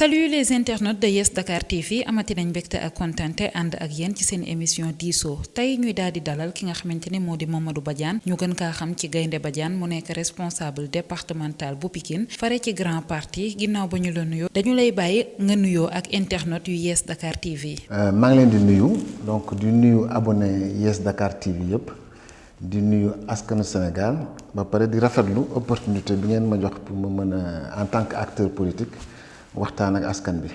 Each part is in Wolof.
Salut les internautes de Yes Dakar TV amati nañ mbégte ak kontante ànd ak yéen ci seen émission diisoo tey ñuy daal di dalal ki nga xamante ne moo di Mamadou Badiane ñu gën kaa xam ci Gaynde Badiane mu nekk responsable départemental bu Pikine fare ci grand parti ginnaaw ba ñu la nuyoo dañu lay bàyyi nga nuyoo ak internautes yu Yes Dakar TV. maa ngi leen di nuyu donc di nuyu abonné Yes Dakar TV yëpp di nuyu askanu Sénégal ba pare di rafetlu opportunité bi ngeen ma jox pour ma mën a en tant que acteur politique. waxtaan ak askan bi.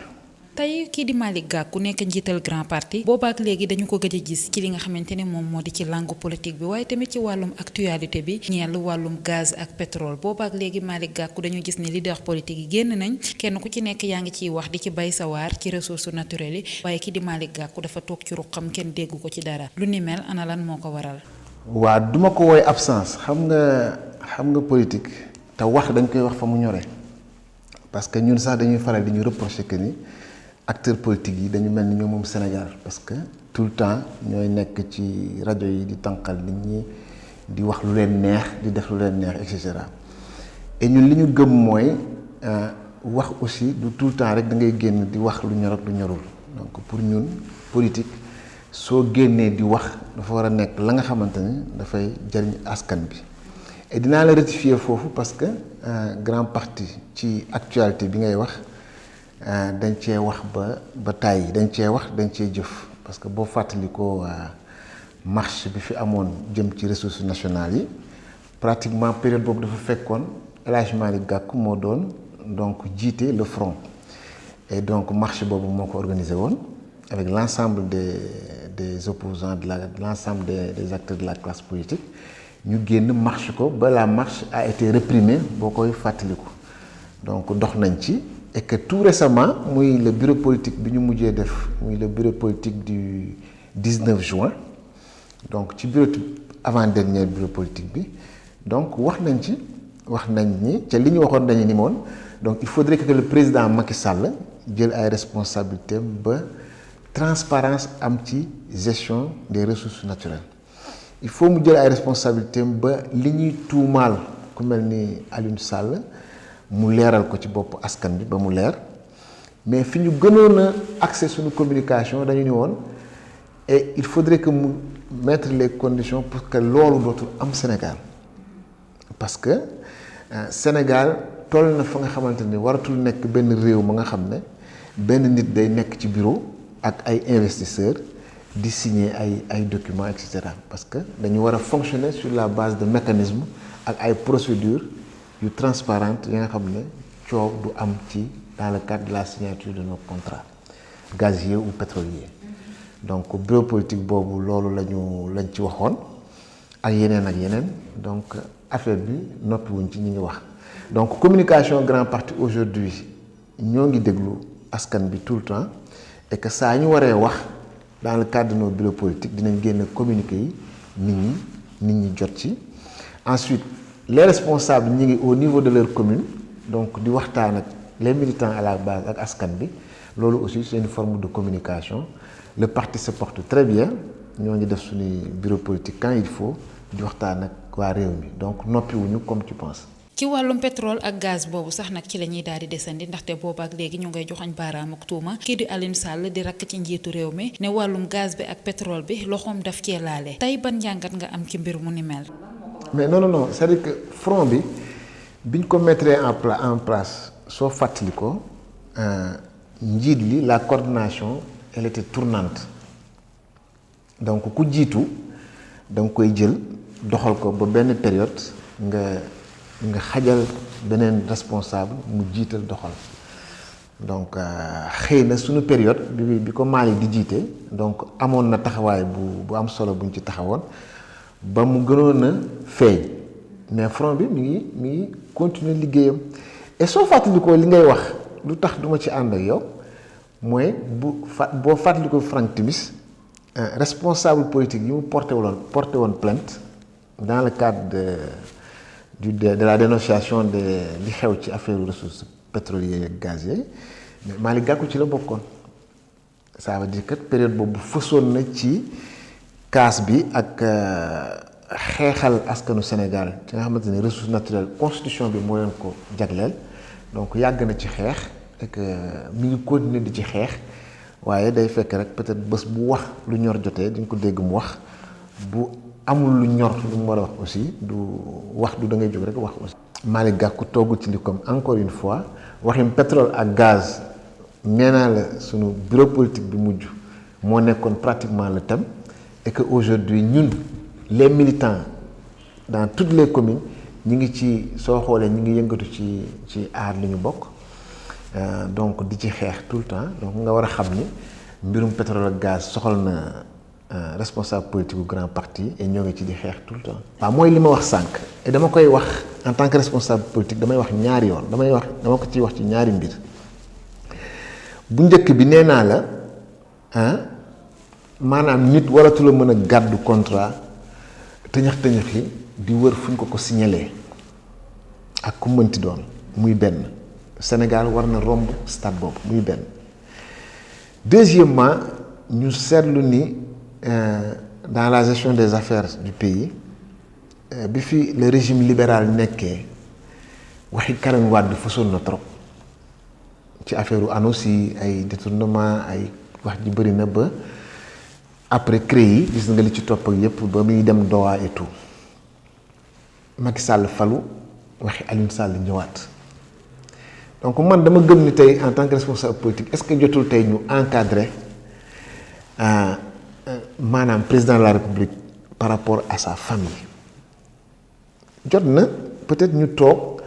tey kii di Malick Gakou nekk njiital grand parti boobaak léegi dañu ko gëj a gis ci li nga xamante ne moom moo di ci langue politique bi waaye tamit ci wàllum actualité bi ñeel wàllum gaz ak pétrole boobaak léegi Malick Gakou dañu gis ne leader politique yi génn nañ kenn ku ci nekk yaa ngi ciy wax di ci bay sa waar ci ressources naturelles yi waaye kii di Malick Gakou dafa toog ci ruqam kenn déggu ko ci dara lu ni mel ana lan moo ko waral. waa duma ko woy absence xam nga politique te wax dañ koy wax fa mu ñoree. parce que ñun sax dañuy faral di ñu reprocher que ni acteurs politiques yi dañu mel ni ñoom moom Sénégal parce que tout le temps ñooy nekk ci rajo yi di tànqal nit ñi di wax lu leen neex di def lu leen neex et cetera et ñun li ñu gëm mooy wax aussi du tout le temps rek da ngay génn di wax lu ñor ak lu ñorul donc pour ñun politique soo génnee di wax dafa war a nekk la nga xamante ni dafay jariñ askan bi. et dinaa la rectifier foofu parce que grand parti ci actualité bi ngay wax dañ cee wax ba tàyyi dañ cee wax dañ cee jëf parce que boo fàttalikoo marche bi fi amoon jëm ci ressources nationales yi pratiquement période boobu dafa fekkoon El Hadj Malick Gakou moo doon donc jiite le front et donc marche boobu moo ko organisé woon avec l'ensemble des opposants de l'ensemble des acteurs de la classe politique. ñu génn marche ko ba la marche a été réprimée boo koy fàttaliku donc dox nañ ci et que tout récemment muy le bureau politique bi ñu mujjee def muy le bureau politique du 19 juin donc ci bureau avant-dernier bureau politique bi donc wax nañ ni ca li ñu waxoon dañu ni moon donc il faudrait que le président Macky Sall jël ay responsabilités ba transparence am ci gestion des ressources naturelles. il faut mu jël ay responsabilités ba li ñuy tuumaal ku mel ni Alioune Sall mu leeral ko ci bopp askan bi ba mu leer mais fi ñu gënoon a accès suñu communication dañu ni woon et il faudrait que mu mettre les conditions pour que loolu dootul am Sénégal parce que Sénégal toll na fa nga xamante ni waratul nekk benn réew ma nga xam ne benn nit day nekk ci bureau ak ay investisseurs di signer ay documents et cetera parce que dañu war a fonctionner sur la base de mécanismes ak ay procédures yu transparentes yi nga xam ne coow du am ci dans le cadre de la signature de nos contrats gaziers ou pétroliers donc bureau politique boobu loolu lañ ci waxoon ak yeneen donc affaire bi noppi wuñ ci ñi ngi wax donc communication grand parti aujourd'hui ñoo ngi déglu askan bi tout le temps et que saa ñu waree wax dans le cadre de nos bureaux politiques dinañ génn communiqué yi nit ñi jot ci ensuite les responsables ñi ngi au niveau de leur commune donc di waxtaan ak les militants à la base ak askan bi loolu aussi c'est une forme de communication le parti se porte très bien ñoo ngi def suñuy bureau politique quand il faut di waxtaan ak waa réew mi donc noppiwuñu comme tu penses. ci wàllum pétrole ak gaz boobu sax nag ci la ñuy daal di desandi ndaxte boobu ak léegi ñu ngay joxañ baaraam ak tuuma kii di Alioune Sall di rakk ci njiitu réew mi ne wàllum gaz bi ak pétrole bi loxoom daf cee laale tey ban njàngat nga am ci mbir mu ni mel. mais non c'est-à-dire que front bi biñ ko mettre en place soo fàttali ko njiit li la coordination elle était tournante donc ku jiitu da nga koy jël doxal ko ba benn période nga xajal beneen responsable mu jiital doxal donc xëy na suñu période bi ko Malick di jiite donc amoon na taxawaay bu am solo buñ ci taxawoon ba mu gënoon a feeñ mais front bi mi ngi continuer liggéeyam et soo fàttalikoo li ngay wax lu tax duma ci ànd ak yow mooy boo fàttalikoo Franck Timis responsable politique yi mu porté woon plainte dans le cadre de la dénonciation li xew ci affaire ressources pétrolières et gazières mais Malick Gakou ci la bokkoon ça veut dire que période boobu fësoon na ci kaas bi ak xeexal askanu Sénégal ci nga xamante ne ressources naturelles constitution bi moo leen ko jagleel donc yàgg na ci xeex et que mi ngi continuer di ci xeex waaye day fekk rek peut-être bés bu wax lu ñor jotee di nga ko dégg mu wax bu amul lu ñor lu mu war a wax aussi du wax du da ngay jóg rek wax aussi. Malick Gakou toogu ci li comme encore une fois waxim pétrole ak gaz nee naa la sunu bureau politique bi mujj moo nekkoon pratiquement le thème et que aujourd'hui ñun les militants dans toutes les communes ñi ngi ci soo xoolee ñi ngi yëngatu ci aar li ñu bokk donc di ci xeex tout le temps donc nga war a xam ni mbirum pétrole ak gaz soxal na responsable politique bu grand parti et ñoo ngi ci di xeex tout le temps. waaw mooy li ma wax sànq et dama koy wax en tant que responsable politique damay wax ñaari yoon dama ko ciy wax ci ñaari mbir bu njëkk bi nee naa la maanaam nit waratula mën a gàddu contrat tëñax yi di wër fu ñu ko signaler ak ku mënti doon muy benn Sénégal war na romb stade boobu muy benn. Deuxièmement ñu seetlu ni dans la gestion des affaires du pays bi fi le régime libéral nekkee waxi Karim Wade fësoon na trop ci affaire u annonce yi ay détournement ay wax ji bëri na ba après CREI yi gis nga li ci topp ak yépp ba muy dem Doha et tout Macky Sall falu waxi Aliou Sall ñëwaat donc man dama gëm ni tey en tant que responsable politique est-ce que jotul tey ñu encadrer maanaam président de la République par rapport à sa famille jot na peut-être ñu toog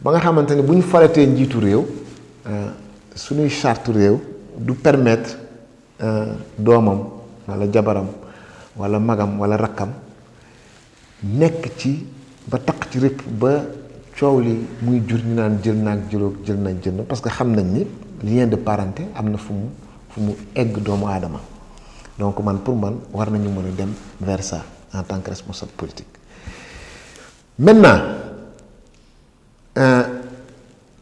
ba nga xamante ne bu ñu faratee njiitu réew suñuy charte réew du permettre doomam walla jabaram walla magam walla rakkam nekk ci ba taq ci rëpp ba coow li muy jur ñu naan jël naag jël na parce que xam nañ ni lien de parenté am na fu mu egg doomu aadama donc man pour man war nañu mën a dem vers ça en tant que responsable politique. Maintenant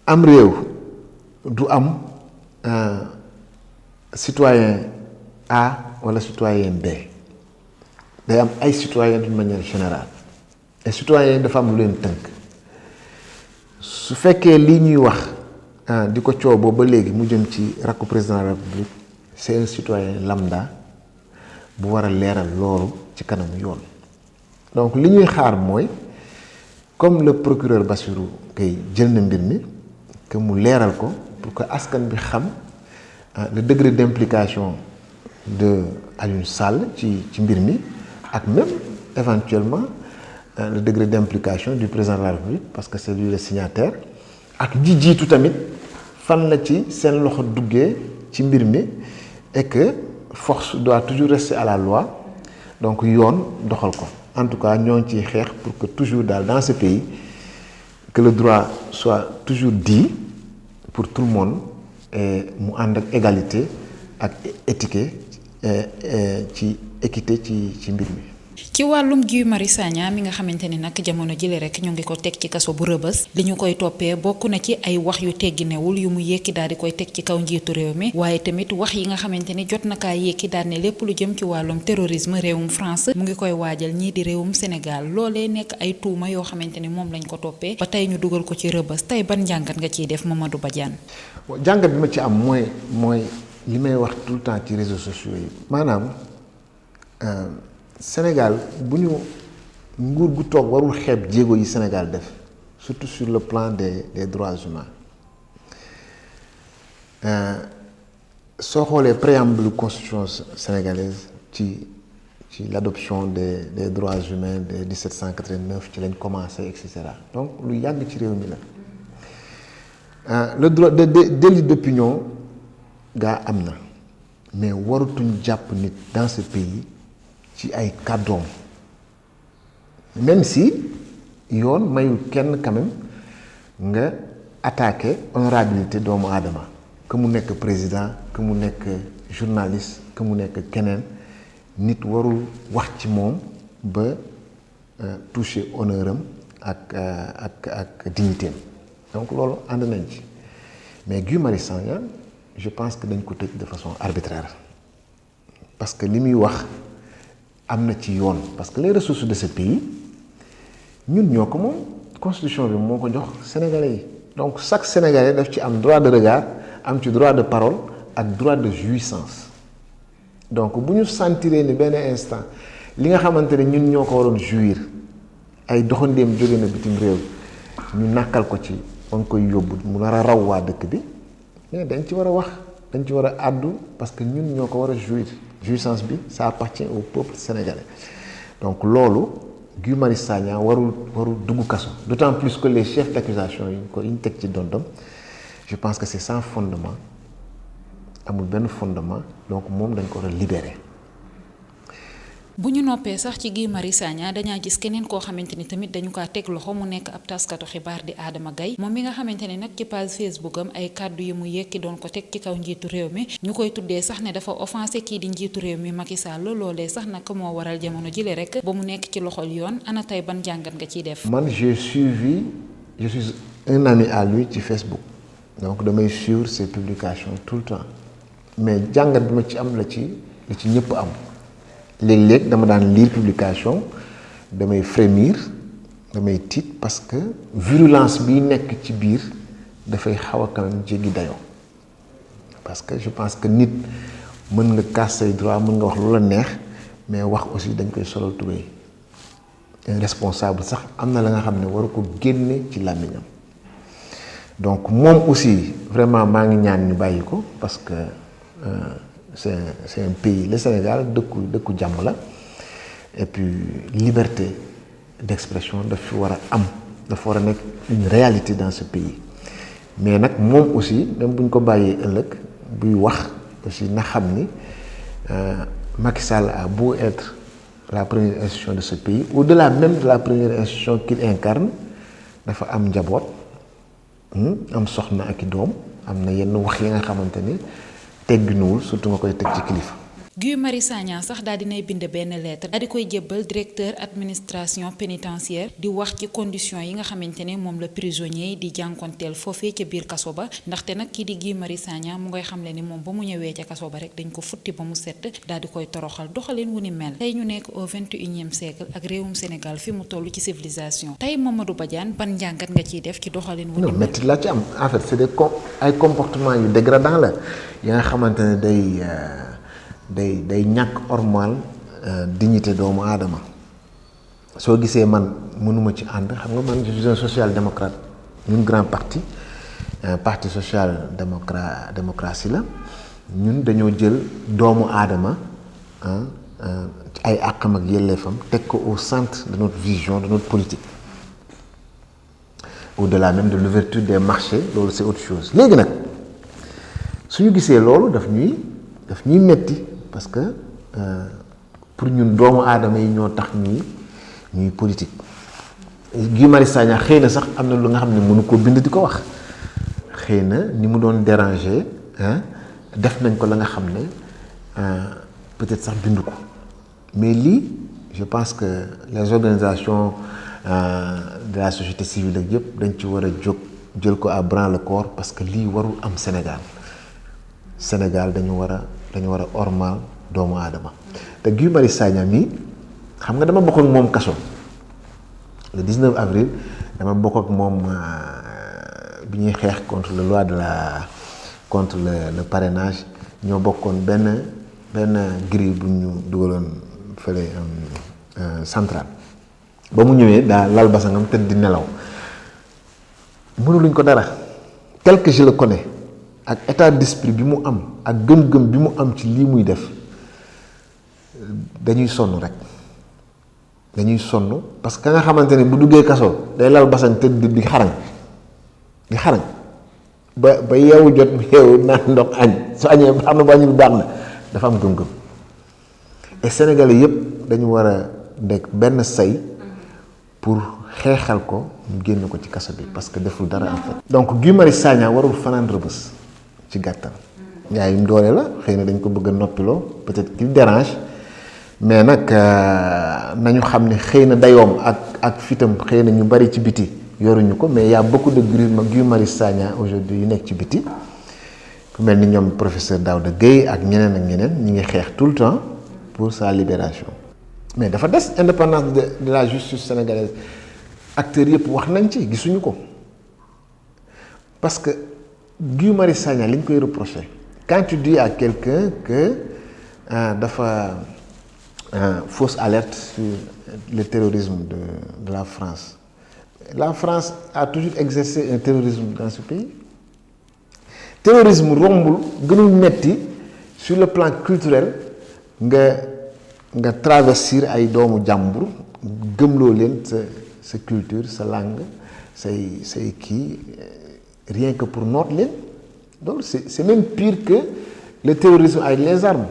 am réew du am citoyen A wala citoyen B day am ay citoyen d'une manière générale et citoyen dafa am lu leen tënk su fekkee lii ñuy wax di ko coow boobu ba léegi mu jëm ci rakku président de la République c'est un citoyen lambda bu war a leeral loolu ci kanam yoon donc li ñuy xaar mooy comme le procureur Bassirou Gueye jël na mbir mi que mu leeral ko pour que askan bi xam le degré d'implication de Aliou Sall ci mbir mi ak même éventuellement le degré d'implication du président de la République parce que c'est lui le signataire ak ji jiitu tamit fan la ci seen loxo duggee ci mbir mi et que force doit toujours rester à la loi donc yoon doxal ko en tout cas ñoo ngi ciy xeex pour que toujours dans ce pays que le droit soit toujours dit pour tout le monde et mu ànd ak égalité ak équité ci équité ci mbir mi. ci wàllum Guy Marius Sagna mi nga xamante ni nag jamono jële rek ñu ngi ko teg ci kaso bu Rëbës li ñu koy toppee bokk na ci ay wax yu tegginewul yu mu yékki daal di koy teg ci kaw njiitu réew mi waaye tamit wax yi nga xamante ni jot na kaa yékki daal ne lépp lu jëm ci wàllum terrorisme réewum France mu ngi koy waajal ñii di réewum Sénégal loolee nekk ay tuuma yoo xamante ni moom lañ ko toppee ba tey ñu dugal ko ci Rëbës tey ban njàngat nga ciy def Mamadou Badiane. jàngat bi ma ci am mooy li may wax tout le temps ci réseaux sociaux yi maanaam Sénégal bu ñu nguur gu toog warul xeeb jéego yi Sénégal def surtout sur le plan des droits humains soo xoolee préambule constitution sénégalaise ci l'adoption des droits humains de 1789 ci lañ commencé et cetera donc lu yàgg ci réew mi la le droit de délit d'opinion gaa am na mais waratuñ jàpp nit dans ce pays ci ay kàddoom même si yoon mayul kenn quand même nga attaquer honorabilité doomu aadama que mu nekk président que mu nekk journaliste que mu nekk keneen nit warul wax ci moom ba toucher honneur am ak dignité am donc loolu ànd nañ ci mais Guy Marius Sagna je pense que dañ ko tëj de façon arbitraire parce que li muy wax am na ci yoon parce que les ressources de ce pays ñun ñoo ko moom constitution bi moo ko jox sénégalais yi donc chaque sénégalais daf ci am droit de regard am ci droit de parole ak droit de jouissance donc bu ñu sentiree ni benn instant li nga xamante ne ñun ñoo ko waroon jouir ay doxandéem jóge na bitim réew ñu nàkkal ko ci on koy yóbbu mu nar a raw waa dëkk bi mais dañ ci war a wax dañ ci war a àddu parce que ñun ñoo ko war a jouir jouissance bi ça appartient au peuple sénégalais donc loolu Guy Marius Sagna warul dugg kaso d'autant plus que les chefs d'accusation yi ñu teg ci dondam je pense que c'est sans fondement amul benn fondement donc moom dañ ko war a libérer. bu ñu noppee sax ci Guy Marius Sagna dañaa gis keneen koo xamante ni tamit dañu kaa teg loxo mu nekk ab taskatu xibaar di Adama Gaye moom mi nga xamante ne nag ci page Facebook am ay kàddu yi mu yekki doon ko teg ci kaw njiitu réew mi ñu koy tuddee sax ne dafa offensé kii di njiitu réew mi Macky Sall loolee sax nag moo waral jamono jile rek ba mu nekk ci loxol yoon ana tey ban jàngat nga ciy def. man je suis un ami à lui ci Facebook donc damay suivre ses publications tout le temps mais jàngat bi ma ci am la ci ñëpp am. léeg-léeg dama daan lire publication damay frémir damay tiit parce que virulence bi nekk ci biir dafay xaw a quand même jéggi dayoo parce que je pense que nit mën nga kaas say droit mën nga wax lu la neex mais wax aussi dañ koy solal tubéy un responsable sax am na la nga xam ne waru ko génne ci làmmiñam donc moom aussi vraiment maa ngi ñaan ñu bàyyi ko parce que c'est un pays le Sénégal dëkku jàmm la et puis liberté d'expression dafa war a am dafa war a nekk une réalité dans ce pays mais nag moom aussi même bu ñu ko bàyyee ëllëg buy wax aussi na xam ni Macky Sall a beau être la première institution de ce pays au-delà même de la première institution qu'il incarne dafa am njaboot am soxna ak i doom am na yenn wax yi nga xamante ni tegginuwul surtout nga koy teg ci kilifa. Guy Marius Sagna sax daal dinay bind benn lettre daal di koy jébbal directeur administration pénitentiaire di wax ci conditions yi nga xamante ne moom la prisonnier yi di jànkonteel foofee ca biir kaso ba ndaxte nag kii di Guy Marius Sagna mu ngay xamle ni moom ba mu ñëwee ca kaso ba rek dañ ko futti ba mu set daal di koy toroxal doxalin wu ni mel tey ñu nekk au 21e siècle ak réewum Sénégal fi mu toll ci civilisation tey Mamadou Badiane ban njàngat nga ciy def ci doxalin wu ni mel. métti la ci am en fait c'est ay comportements yu dégradant la yi nga xamante ne day ñàkk ormal dignité doomu aadama soo gisee man mënuma ci ànd xam nga man je suis un social-démocrate ñun grand parti social-démocratie la ñun dañoo jël doomu aadama ay àqam ak yelleefam teg ko au centre de notre vision de notre politique au-delà même de l'ouverture des marchés loolu c'est autre chose léegi nag suñu gisee loolu daf ñuy metti parce que pour ñun doomu aadama yi ñoo tax ñuy politique Guy Marius Sagna xëy na sax am na lu nga xam ne mënu ko bind di ko wax xëy na ni mu doon déranger def nañ ko la nga xam ne peut-être sax bind ko mais lii je pense que les organisations de la société civile ak yëpp dañ ci war a jóg jël ko à bras le corps parce que lii warul am Sénégal dañu war a ormal doomu aadama te Guy Marius Sagna mii xam nga dama bokk ak moom kaso le 19 avril dama bokk ak moom bi ñuy xeex contre le parrainage ñoo bokkoon benn grille bu ñu dugaloon fële central ba mu ñëwee daa lal basangam tëdd di nelaw mënuluñ ko dara tel que je le connais ak état d'esprit bi mu am ak gëm-gëm bi mu am ci lii muy def dañuy sonn parce que nga xamante ne bu duggee kaso day lal basan tëdd di xarañ ba yeewu jot mu yeewu naan ndox añ su añee baax na bu añul baax na dafa am gëm-gëm et Sénégalais yépp dañu war a nekk benn say pour xeexal ko ñu génn ko ci kaso bi parce que deful dara en fait. Donc Guy Marius Sagna warul fanaan Rebeuss ci gàttal. yaay yum doole la xëy na dañ ko bëgg a noppiloo peut-être qu'il dérange mais nag nañu xam ne xëy na dayoom ak fitam xëy na ñu bari ci biti yoruñu ko mais y a beaucoup de Guy Marius Sagna aujourd'hui yu nekk ci biti ku mel ni ñoom professeur Daouda Gueye ak ñeneen ñi ngi xeex tout le temps pour sa libération mais dafa des indépendance de la justice sénégalaise acteurs yëpp wax nañ ci gisuñu ko parce que Guy Marius Sagna li ñu koy reprocher quand tu dis à quelqu'un que dafa fausse alerte sur le terrorisme de la France. La France a toujours exercé un terrorisme dans ce pays. Terrorisme rombul gënul metti sur le plan culturel nga travestir ay doomu jàmbur gëmloo leen sa culture sa langue say kii rien que pour noot leen. Donc c'est même pire que le terrorisme avec les armes.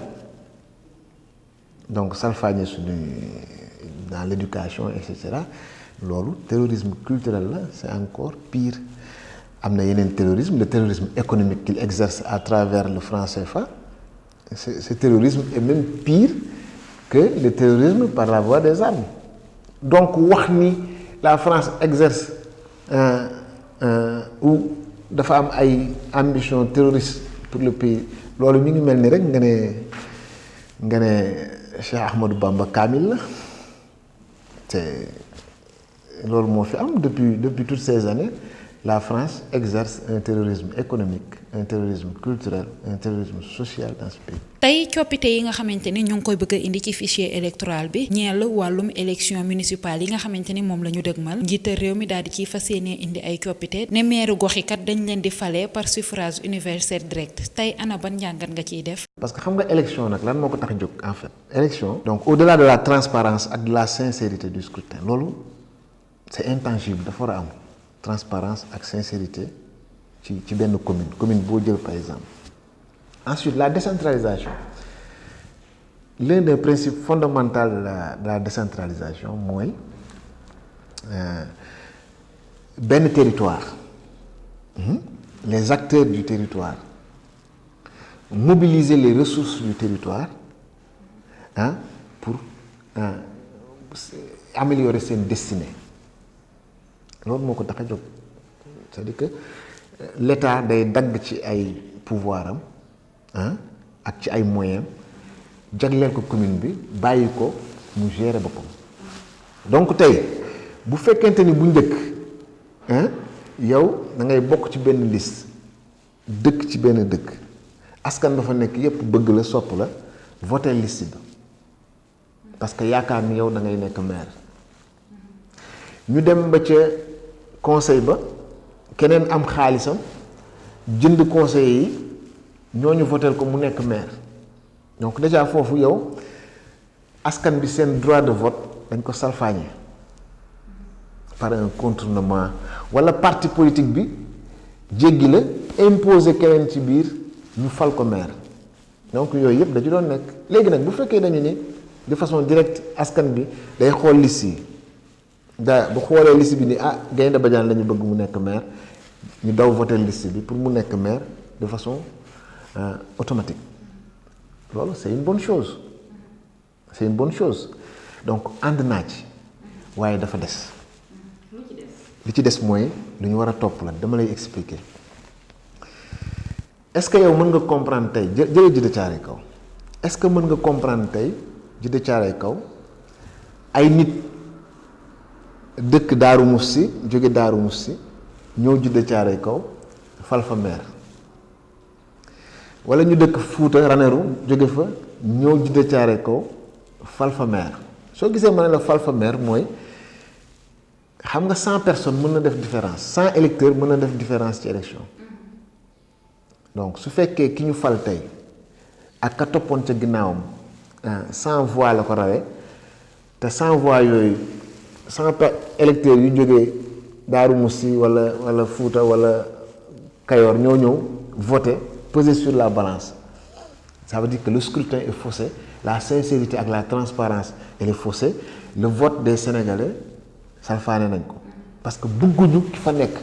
Donc salfaañe suñu dans l'éducation et cetera loolu terrorisme culturel la c'est encore pire. Am na yeneen terrorisme, le terrorisme économique qu'il exerce à travers le franc CFA. Ce terrorisme est même pire que le terrorisme par la voie des armes. Donc wax ni la France exerce ou dafa am ay ambition terroriste pour le pays loolu mi ngi mel ni rek nga ne Cheikh Ahmadou Bamba Kamil la te loolu moo fi am depuis toutes ces années. La France exerce un terrorisme économique, un terrorisme culturel, un terrorisme social dans ce pays. tey coppite yi nga xamante ni ñu ngi koy bëgg a indi ci fichier électoral bi ñeel wàllum élection municipale yi nga xamante ni moom la ñu dëgmal njiital réew mi daal di ciy fas yéene indi ay coppite ne maire gox yi kat dañ leen di fale par suffrage universel direct tey ana ban njàngat nga ciy def. Parce que xam nga élection nag lan moo ko tax a jóg en fait. Élection donc au-delà de la transparence ak de la sincérité du scrutin loolu c'est intangible dafa war a am. Transparence et sincérité ci benn commune boo jël par exemple. Ensuite la décentralisation l'un des principes fondamentaux de la décentralisation mooy benn territoire les acteurs du territoire mobiliser les ressources du territoire pour améliorer seen destinée. loolu moo ko tax a jóg c'est-à-dire que l'État day dagg ci ay pouvoir am ak ci ay moyens jagleel ko commune bi bàyyi ko mu gérer boppam. Donc tey bu fekkente ni bu njëkk yow da ngay bokk ci benn liste dëkk ci benn dëkk askan dafa nekk yépp bëgg la sopp la voter liste bi parce que yaakaar ni yow da ngay nekk maire ñu dem ba ca conseil ba keneen am xaalisam jënd conseil yi ñooñu votel ko mu nekk maire donc déjà foofu yow askan bi seen droit de vote dañ ko salfaañe par un contournement wala parti politique bi jéggi la imposer keneen ci biir ñu fal ko maire donc yooyu yëpp dañu doon nekk léegi nag bu fekkee dañu ni de façon directe askan bi day xool liste yi bu xoolee liste bi ni Gaynde Badiane la ñu bëgg mu nekk maire ñu daw voter liste bi pour mu nekk maire de façon automatique loolu c'est une bonne chose donc ànd naa ci waaye dafa des li ci des mooy lu ñu war a topp la dama lay expliquer est-ce que yow mën nga comprendre tey jëlee Djiddah Thiaroye Kaw est-ce que mën nga comprendre tey Djiddah Thiaroye Kaw ay nit dëkk Daaru Musti jóge Daaru Musti ñëw Djiddah Thiaroye Kaw fal fa maire wala ñu dëkk Fuuta Ranérou jóge fa ñëw Djiddah Thiaroye Kaw fal fa maire soo gisee ma ne la fal fa maire mooy xam nga 100 personnes mën na def différence 100 électeurs mën na def différence ci élection donc su fekkee ki ñu fal tey ak ka toppoon ca ginnaawam 100 voix la ko rawee te 100 voix yooyu 100 électeurs yu jógee Daaru Musti wala Fuuta wala Kayoor ñoo ñëw voter peser sur la balance ça veut dire que le scrutin est faussé la sincérité ak la transparence elle est faussée le vote des Sénégalais salfaane nañ ko parce que bëgguñu ki fa nekk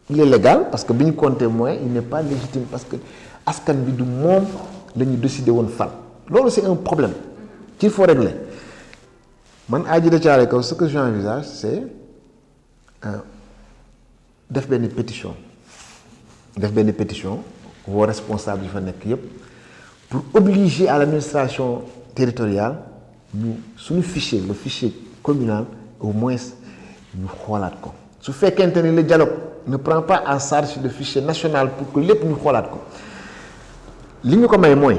il est légal parce que bi ñu compté moins il n'est pas légitime parce que askan bi du moom la ñu décidé woon fal loolu c'est un problème qu'il faut régler man à Djiddah Thiaroye Kaw ce que j'envisage c'est def benn pétition woo responsable yi fa nekk yépp pour obliger à l'administration territoriale ñu suñu fichier le fichier communal au moins ñu xoolaat ko su fekkente ni le dialogue ne prend pas en charge le fichier national pour que lépp ñu xoolaat ko li ñu ko may mooy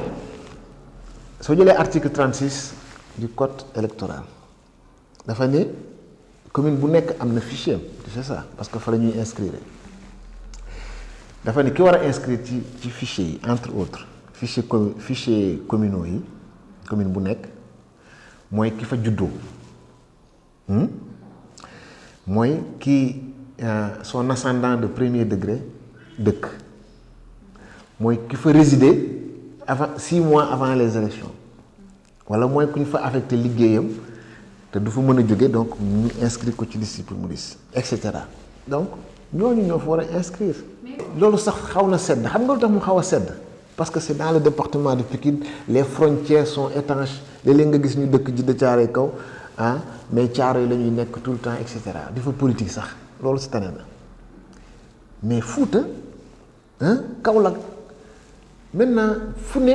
soo jëlee article 36 du code électoral dafa ne commune bu nekk am na fichier tu sais ça parce que fa la ñuy inscrire dafa ne ki war a inscrire ci fichier yi entre autres fichier communaux yi commune bu nekk mooy ki fa juddoo mooy ki son ascendant de premier degré dëkk mooy ki fa résider avant 6 mois avant les élections wala mooy ku ñu fa affecté liggéeyam te du fa mën a jóge donc ñu inscrire ko ci liste pour mu gis et cetera donc ñooñu ñoo fa war a inscrire. loolu sax xaw na sedd xam nga lu tax mu xaw a sedd parce que c'est dans le département de Pikine les frontières sont étanches léeg-léeg nga gis ñu dëkk ji de Caaroy kaw mais Caaroy la ñuy nekk tout le temps et cetera di fa politique sax loolu si tane na mais Fouta Kaolack maintenant fu ne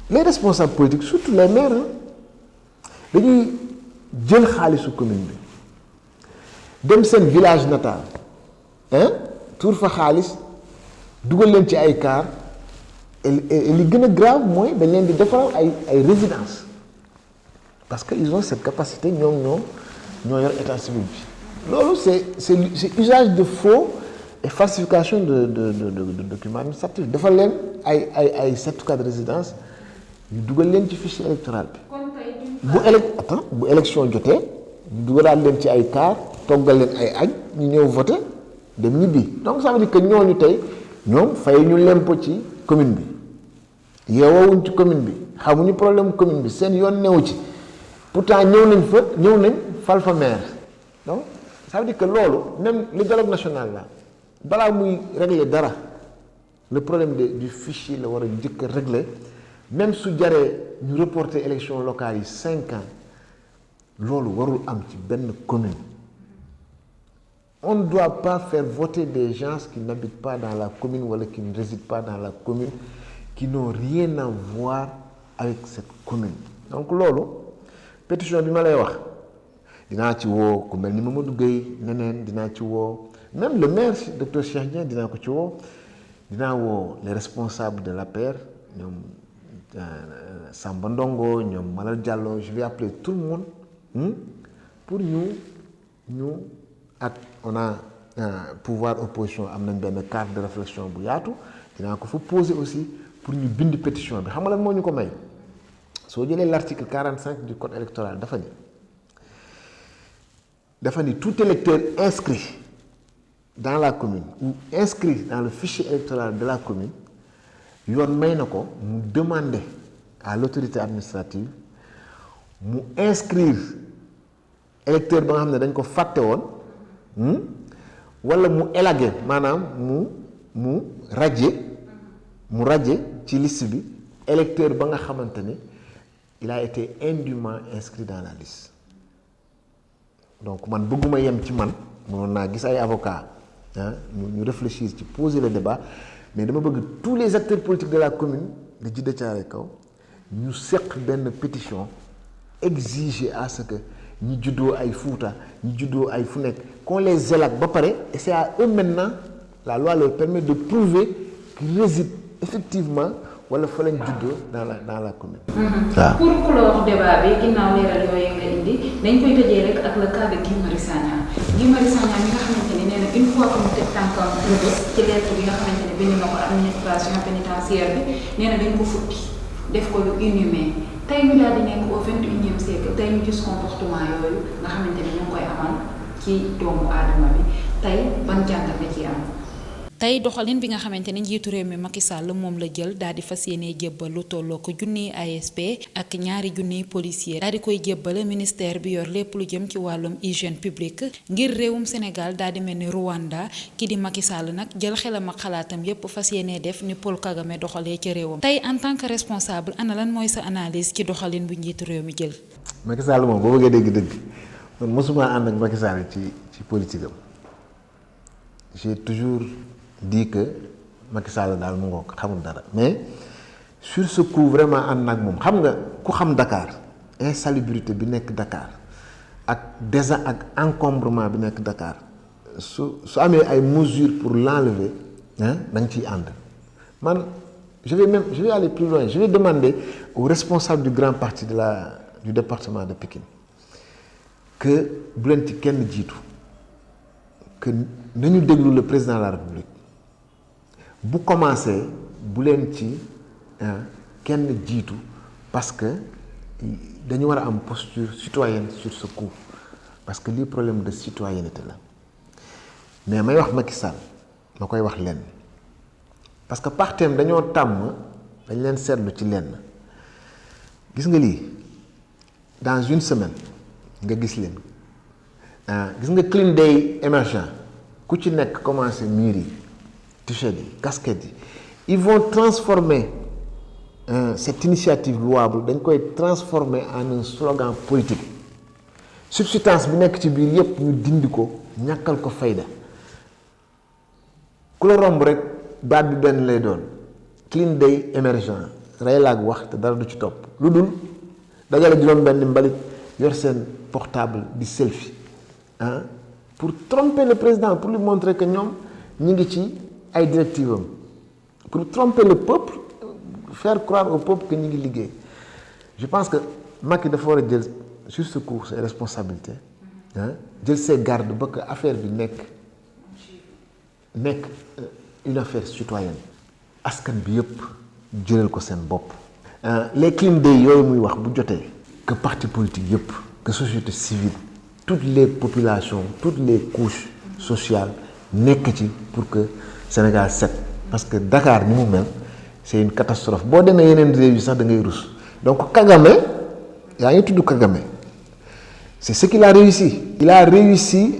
les responsables politiques surtout les maires dañuy jël xaalisu commune bi dem seen village natal tuur fa xaalis dugal leen ci ay car et li gën a grave mooy dañ leen di defaral ay résidence parce que ils ont cette capacité ñoo yor état civil bi loolu c'est usage de faux et falsification de documents administratifs defal leen ay certificat de résidence ñu dugal leen ci fichier électoral bi bu élection jotee ñu dugalaat leen ci ay car toggal leen ay añ ñu ñëw voté dem ñibbi donc ça veut dire que ñooñu tey ñoom fay ñu lempo ci commune bi yeewoowuñ ci commune bi xamuñu problème commune bi seen yoon newu ci pourtant ñëw nañ fal fa maire donc ça veut dire que loolu même le dialogue national là balaa muy régler dara le problème du fichier la war a njëkk a régler même su jaree ñu reporter élection locale yi 5 ans loolu warul am ci benn commune. On ne doit pas faire voter des gens qui n'habitent pas dans la commune ou qui ne résident pas dans la commune, qui n'ont rien à voir avec cette commune. Donc, loolu pétition bi ma lay wax dinaa ci woo ku mel ni Mamadou Gueye neneen dinaa ci woo même le maire docteur Cheikh Dieng dinaa ko ci woo dinaa woo les responsables de l'APR ñoom Samba Ndongo ñoom Malal Diallo je vais appeler tout le monde pour ñu ak on a pouvoir opposition am nañ benn cadre de réflexion bu yaatu dinaa ko fa poser aussi pour ñu bind pétition bi xam nga lan moo ñu ko may soo jëlee l'article 45 du code électoral dafa ni tout électeur inscrit dans la commune ou inscrit dans le fichier électoral de la commune yoon may na ko mu demander à l'autorité administrative mu inscrire électeur ba nga xam ne dañ ko fàtte woon wala mu élagué maanaam mu radier ci liste bi électeur ba nga xamante ni il a été indûment inscrit dans la liste donc man bëgguma yem ci man mënoon naa gis ay avocat ñu réfléchir ci poser le débat mais dama bëgg tous les acteurs politiques de la commune de Djiddah Thiaroye Kaw ñu seq benn pétition exiger à ce que ñi juddoo ay Fouta ñi juddoo ay fu nekk qu'on les élague ba pare et c'est à eux maintenant la loi leur permet de prouver qu'ils résident effectivement wala fa lañ juddoo dans la commune. waaw pour clore débat bi ginnaaw leeral yooyu nga indi dañ koy tëjee rek ak le cas de Guy Marius Sagna mi nga xamante ne nee na une fois que mu teg tànkam ci lettre bi nga xamante ne bind na ko administration pénitentiaire bi nee na dañ ko futti def ko lu inhumain tey ñu daal di nekk au 21e siècle tey ñu gis comportement yooyu nga xamante ne ñu ngi koy amal ci doomu aadama bi tey ban jàngat la ci am. tey doxalin bi nga xamante ne njiitu réew mi Macky Sall moom la jël daal di fas yéene jébbal lu tolloo ko junniy ASP ak ñaari junniy policier daal di koy jébbale ministère bi yor lépp lu jëm ci wàllum hygiène publique ngir réewum Sénégal daal di mel ni Rwanda ki di Macky Sall nag jël xelam ak xalaatam yépp fas yéene def ni Paul Kagame doxalee ci réewam tey en tant que responsable ana lan mooy sa analyse ci doxalin bu njiitu réew mi jël. Macky Sall moom boo bëggee dégg-dëgg man mosuma ànd ak Macky Sall ci politique am j'ai toujours dit que Macky Sall daal mu ngoog xamul dara mais sur ce coup vraiment ànd nag moom xam nga ku xam Dakar insalubrité bi nekk Dakar ak encombrement bi nekk Dakar su amee ay mesures pour l'enlever da nga ciy ànd man je vais aller plus loin je vais demander aux responsables du grand parti du département de Pikine que bu leen ci kenn jiitu que nañu déglu le président de la République bu commencé bu leen ci kenn jiitu parce que dañu war a am posture citoyenne sur ce coup parce que lii problème de citoyenneté la mais may wax Macky Sall ma koy wax lenn parce que partem dañoo tàmm dañ leen seetlu ci lenn gis nga lii dans une semaine nga gis leen gis nga clean day émergent ku ci nekk commencé mur yi t-shirt yi casquette yi ils vont transformer cette initiative louable dañ koy transformer en un slogan politique substance bi nekk ci biir yépp ñu dindi ko ñàkkal ko fayda ku la romb rek baat bi benn lay doon clean day émergent rey laag wax te dara du ci topp lu dul dajale juróom benn mbalit yor seen portable di selfie pour tromper le président pour lui montrer que ñoom ñi ngi ci ay directives am pour tromper le peuple faire croire au peuple que ñi ngi liggéey je pense que Macky dafa war a jël sur ce coup ses responsabilités jël ses gardes ba que affaire bi nekk une affaire citoyenne askan bi yëpp jëlal ko seen bopp les clean day yooyu muy wax bu jotee que parti politique yëpp que société civile toutes les populations toutes les couches sociales nekk ci pour que Sénégal set parce que Dakar ni mu mel c'est une catastrophe boo demee yeneen réew yi sax da ngay rus donc Kagame yaa ngi tudd Kagame c'est ce qu'il a réussi il a réussi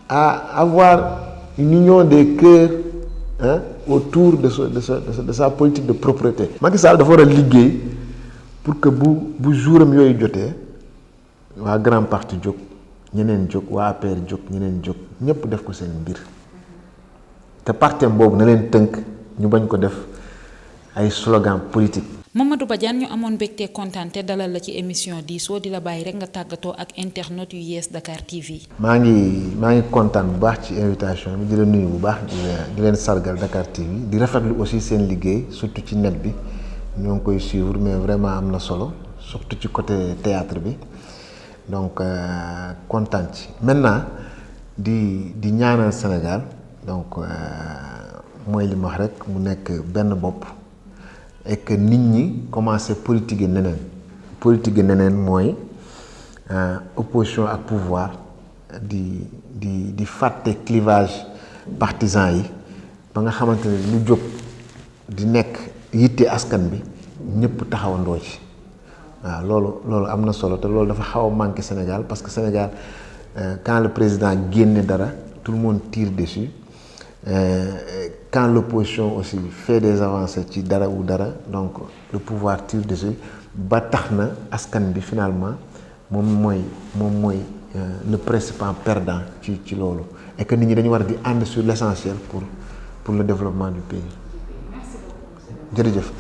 à avoir une union des cœurs autour de sa politique de propreté Macky Sall dafa war a liggéey pour que bu jouram yooyu jotee waa grand parti jóg ñeneen jóg waa APR jóg ñeneen jóg ñépp def ko seen mbir te partem boobu na leen tënk ñu bañ ko def ay slogan politique. Mamadou Badiane ñu amoon mbégte kontaan te dalal la ci émission diisoo di la bàyyi rek nga tàggatoo ak internet yu Yes Dakar TV. maa ngi kontaan bu baax ci invitation bi di la nuyu bu baax di leen sargal Dakar TV di rafetlu aussi seen liggéey surtout ci net bi ñoo ngi koy suivre mais vraiment am na solo surtout ci côté théâtre bi donc kontaan ci maintenant di ñaanal Sénégal donc mooy li ma wax rek mu nekk benn bopp. et que nit ñi commencé politique neneen mooy opposition ak pouvoir di fàtte clivage partisan yi ba nga xamante ne lu jóg di nekk yitte askan bi ñëpp taxawandoo ci waaw loolu am na solo te loolu dafa xaw a manqué Sénégal parce que Sénégal quand le président génne dara tout le monde tire dessus quand l'opposition aussi fait des avancées ci dara ou dara donc le pouvoir tire dessus ba tax na askan bi finalement moom mooy le principal perdant ci loolu et que nit ñi dañu war di ànd sur l'essentiel pour le développement du pays. Merci beaucoup. Jërëjëf.